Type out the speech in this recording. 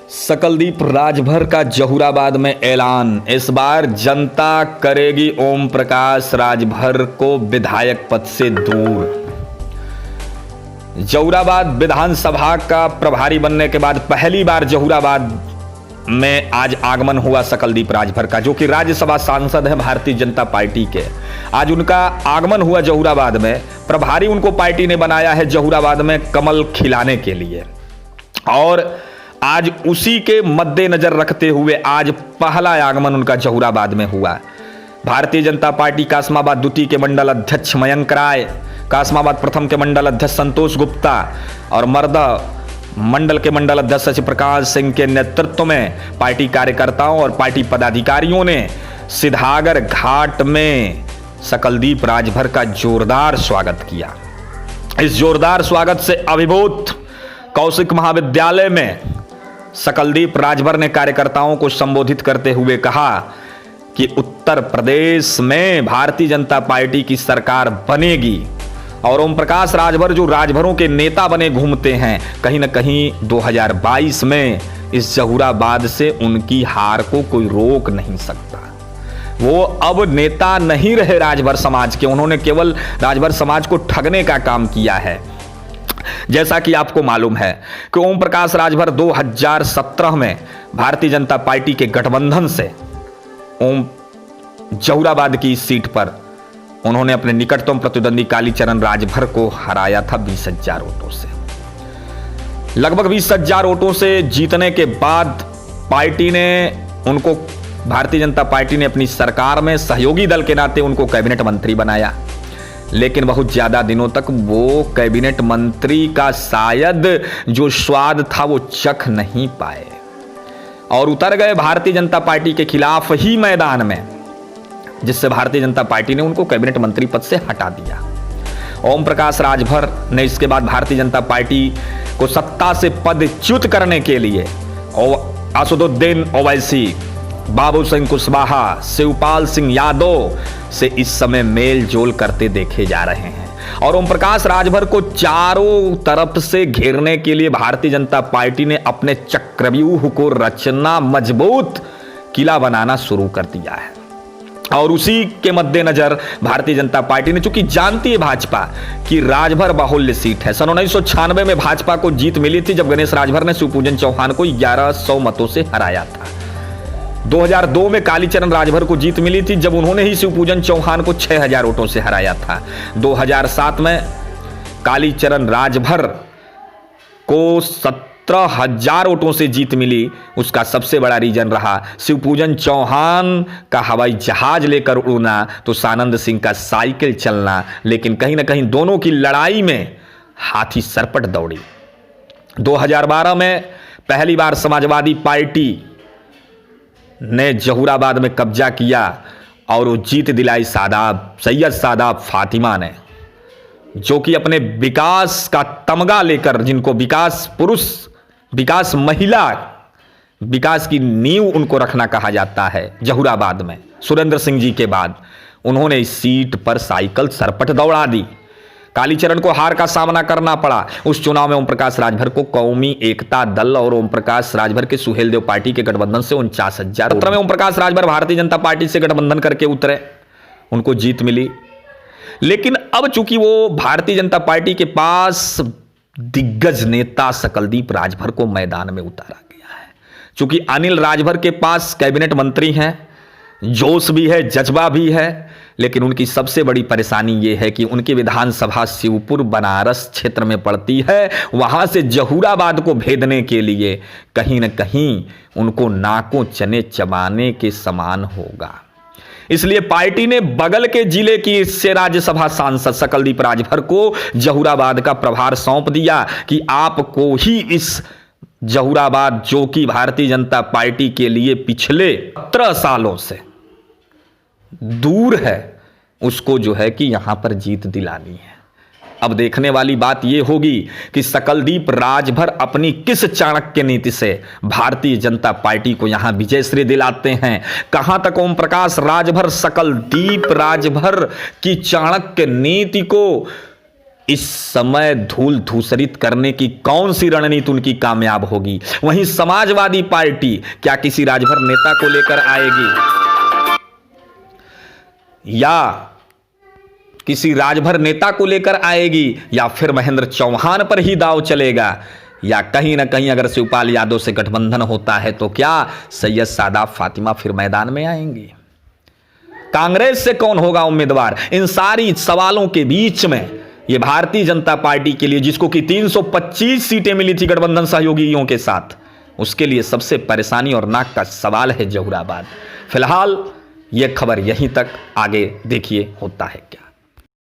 सकलदीप राजभर का जहूराबाद में ऐलान, इस बार जनता करेगी ओम प्रकाश राजभर को विधायक पद से दूर। जहूराबाद विधानसभा का प्रभारी बनने के बाद पहली बार जहूराबाद में आज आगमन हुआ सकलदीप राजभर का, जो कि राज्यसभा सांसद है भारतीय जनता पार्टी के। आज उनका आगमन हुआ जहूराबाद में। प्रभारी उनको पार्टी ने बनाया है जहूराबाद में कमल खिलाने के लिए, और आज उसी के मद्देनजर रखते हुए आज पहला आगमन उनका जहूराबाद में हुआ। भारतीय जनता पार्टी कासमाबाद द्वितीय के मंडल अध्यक्ष मयंक राय, कासमाबाद प्रथम के मंडल अध्यक्ष संतोष गुप्ता और मर्दा मंडल के मंडल अध्यक्ष शशि प्रकाश सिंह के नेतृत्व में पार्टी कार्यकर्ताओं और पार्टी पदाधिकारियों ने सिधागर घाट में सकलदीप राजभर का जोरदार स्वागत किया। इस जोरदार स्वागत से अभिभूत कौशिक महाविद्यालय में सकलदीप राजभर ने कार्यकर्ताओं को संबोधित करते हुए कहा कि उत्तर प्रदेश में भारतीय जनता पार्टी की सरकार बनेगी और ओम प्रकाश राजभर जो राजभरों के नेता बने घूमते हैं, कहीं ना कहीं 2022 में इस जहूराबाद से उनकी हार को कोई रोक नहीं सकता। वो अब नेता नहीं रहे राजभर समाज के, उन्होंने केवल राजभर समाज को ठगने का काम किया है। जैसा कि आपको मालूम है कि ओम प्रकाश राजभर 2017 में भारतीय जनता पार्टी के गठबंधन से जहूराबाद की सीट पर उन्होंने अपने निकटतम प्रतिद्वंदी कालीचरण राजभर को हराया था 20,000 वोटों से। लगभग 20,000 वोटों से जीतने के बाद पार्टी ने उनको, भारतीय जनता पार्टी ने अपनी सरकार में सहयोगी दल के नाते उनको कैबिनेट मंत्री बनाया, लेकिन बहुत ज्यादा दिनों तक वो कैबिनेट मंत्री का शायद जो स्वाद था वो चख नहीं पाए और उतर गए भारतीय जनता पार्टी के खिलाफ ही मैदान में, जिससे भारतीय जनता पार्टी ने उनको कैबिनेट मंत्री पद से हटा दिया। ओम प्रकाश राजभर ने इसके बाद भारतीय जनता पार्टी को सत्ता से पदच्युत करने के लिए असदुद्दीन ओवैसी, बाबू सिंह कुशवाहा, शिवपाल सिंह यादव से इस समय मेल जोल करते देखे जा रहे हैं और ओम प्रकाश राजभर को चारों तरफ से घेरने के लिए भारतीय जनता पार्टी ने अपने चक्रव्यूह को रचना, मजबूत किला बनाना शुरू कर दिया है। और उसी के मद्देनजर भारतीय जनता पार्टी ने, चूंकि जानती है भाजपा कि राजभर बाहुल्य सीट है, सन 1996 में भाजपा को जीत मिली थी जब गणेश राजभर ने शिवपूजन चौहान को 1100 मतों से हराया था। 2002 में कालीचरण राजभर को जीत मिली थी जब उन्होंने ही शिवपूजन चौहान को 6,000 वोटों से हराया था। 2007 में कालीचरण राजभर को 17,000 वोटों से जीत मिली। उसका सबसे बड़ा रीजन रहा शिवपूजन चौहान का हवाई जहाज लेकर उड़ना तो सानंद सिंह का साइकिल चलना, लेकिन कहीं ना कहीं दोनों की लड़ाई में हाथी सरपट दौड़ी। 2012 में पहली बार समाजवादी पार्टी ने जहूराबाद में कब्जा किया और वो जीत दिलाई सैयद सादाब फातिमा ने, जो कि अपने विकास का तमगा लेकर, जिनको विकास पुरुष, विकास महिला, विकास की नींव उनको रखना कहा जाता है जहूराबाद में, सुरेंद्र सिंह जी के बाद उन्होंने इस सीट पर साइकिल सरपट दौड़ा दी। कालीचरण को हार का सामना करना पड़ा। उस चुनाव में ओम प्रकाश राजभर को कौमी एकता दल और ओम प्रकाश राजभर के सुहेलदेव पार्टी के गठबंधन से 49,000 में ओम प्रकाश राजभर भारतीय जनता पार्टी से गठबंधन करके उतरे, उनको जीत मिली। लेकिन अब चूंकि वो भारतीय जनता पार्टी के पास दिग्गज नेता सकलदीप राजभर को मैदान में उतारा गया है, चूंकि अनिल राजभर के पास कैबिनेट मंत्री हैं, जोश भी है, जज्बा भी है, लेकिन उनकी सबसे बड़ी परेशानी यह है कि उनकी विधानसभा शिवपुर बनारस क्षेत्र में पड़ती है। वहां से जहूराबाद को भेदने के लिए कहीं न कहीं उनको नाकों चने चबाने के समान होगा। इसलिए पार्टी ने बगल के जिले की से राज्यसभा सांसद सकलदीप राजभर को जहूराबाद का प्रभार सौंप दिया कि आपको ही इस जहूराबाद, जो कि भारतीय जनता पार्टी के लिए पिछले 17 सालों से दूर है, उसको जो है कि यहां पर जीत दिलानी है। अब देखने वाली बात यह होगी कि सकलदीप राजभर अपनी किस चाणक्य नीति से भारतीय जनता पार्टी को यहां विजयश्री दिलाते हैं। कहां तक ओम प्रकाश राजभर सकलदीप राजभर की चाणक्य नीति को इस समय धूल धूसरित करने की कौन सी रणनीति उनकी कामयाब होगी। वहीं समाजवादी पार्टी क्या किसी राजभर नेता को लेकर आएगी या किसी राजभर नेता को लेकर आएगी या फिर महेंद्र चौहान पर ही दांव चलेगा, या कहीं ना कहीं अगर शिवपाल यादव से गठबंधन होता है तो क्या सैयद सादात फातिमा फिर मैदान में आएंगी। कांग्रेस से कौन होगा उम्मीदवार। इन सारी सवालों के बीच में ये भारतीय जनता पार्टी के लिए, जिसको कि 325 सीटें मिली थी गठबंधन सहयोगियों के साथ, उसके लिए सबसे परेशानी और नाक का सवाल है जहुराबाद। फिलहाल यह खबर यहीं तक, आगे देखिए होता है क्या।